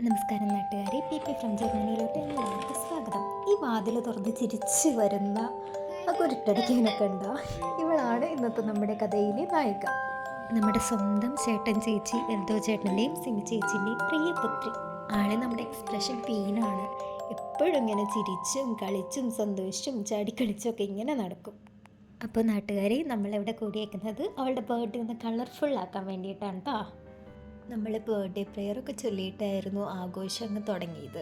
നമസ്കാരം നാട്ടുകാരെ, P P from ജർമ്മനിയിലോട്ട് എല്ലാവർക്കും സ്വാഗതം. ഈ വാതിൽ തുറന്ന് ചിരിച്ചു വരുന്ന ആ കുരുട്ടടിക്കാനൊക്കെ ഉണ്ടോ? ഇവളാണ് ഇന്നത്തെ നമ്മുടെ കഥയിലെ നായിക. നമ്മുടെ സ്വന്തം ചേട്ടൻ ചേച്ചി എൽദോ ചേട്ടൻ്റെയും സിമി ചേച്ചിൻ്റെയും പ്രിയപുത്രി. ആളെ നമ്മുടെ എക്സ്പ്രഷൻ ക്വീനാണ്. എപ്പോഴും ഇങ്ങനെ ചിരിച്ചും കളിച്ചും സന്തോഷിച്ചും ചാടിക്കളിച്ചും ഒക്കെ ഇങ്ങനെ നടക്കും. അപ്പോൾ നാട്ടുകാരെ, നമ്മളിവിടെ കൂടിയേക്കുന്നത് അവളുടെ ബർത്ത്ഡേ ഒന്ന് കളർഫുൾ ആക്കാൻ വേണ്ടിയിട്ടാണ് കേട്ടോ. നമ്മൾ ബർത്ത്ഡേ പ്രെയറൊക്കെ ചൊല്ലിയിട്ടായിരുന്നു ആഘോഷം അങ്ങ് തുടങ്ങിയത്.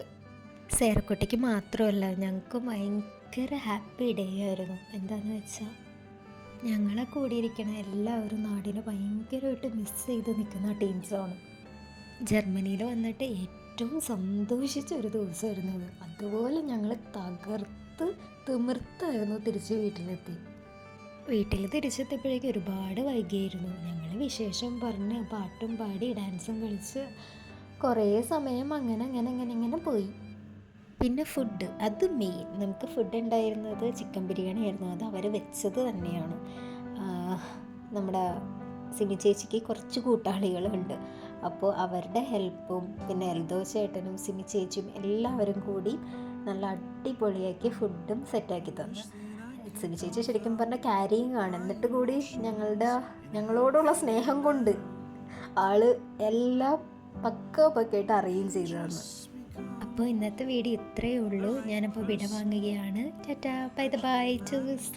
സേറക്കുട്ടിക്ക് മാത്രമല്ല, ഞങ്ങൾക്ക് ഭയങ്കര ഹാപ്പി ഡേ ആയിരുന്നു. എന്താണെന്ന് വെച്ചാൽ ഞങ്ങളെ കൂടിയിരിക്കണ എല്ലാവരും നാടിനെ ഭയങ്കരമായിട്ട് മിസ് ചെയ്ത് നിൽക്കുന്ന ടീംസാണ്. ജർമ്മനിയിൽ വന്നിട്ട് ഏറ്റവും സന്തോഷിച്ച ഒരു ദിവസമായിരുന്നു അത്. അതുപോലെ ഞങ്ങൾ തകർത്ത് തിമിർത്തായിരുന്നു തിരിച്ച് വീട്ടിൽ തിരിച്ചെത്തിയപ്പോഴേക്കും ഒരുപാട് വൈകിയായിരുന്നു. ഞങ്ങൾ വിശേഷം പറഞ്ഞ് പാട്ടും പാടി ഡാൻസും കളിച്ച് കുറേ സമയം അങ്ങനെ പോയി. പിന്നെ ഫുഡ്, അത് മെയിൻ. നമുക്ക് ഫുഡ് ഉണ്ടായിരുന്നത് ചിക്കൻ ബിരിയാണി ആയിരുന്നു. അത് അവർ വെച്ചത് തന്നെയാണ്. നമ്മുടെ സിമി ചേച്ചിക്ക് കുറച്ച് കൂട്ടാളികളുണ്ട്. അപ്പോൾ അവരുടെ ഹെൽപ്പും പിന്നെ എൽദോ ചേട്ടനും സിമി ചേച്ചിയും എല്ലാവരും കൂടി നല്ല അടിപൊളിയാക്കി ഫുഡും സെറ്റാക്കി തന്നു. സിമി ചേച്ചി ശരിക്കും പറഞ്ഞാൽ ക്യാരിങ് ആണ്. എന്നിട്ട് കൂടി ഞങ്ങളോടുള്ള സ്നേഹം കൊണ്ട് ആള് എല്ലാം പക്കയായിട്ട് അറേഞ്ച് ചെയ്തു തന്നു. അപ്പോൾ ഇന്നത്തെ വീഡിയോ ഇത്രയേ ഉള്ളൂ. ഞാനപ്പോൾ വിട വാങ്ങുകയാണ്. Tata, bye bye, choose.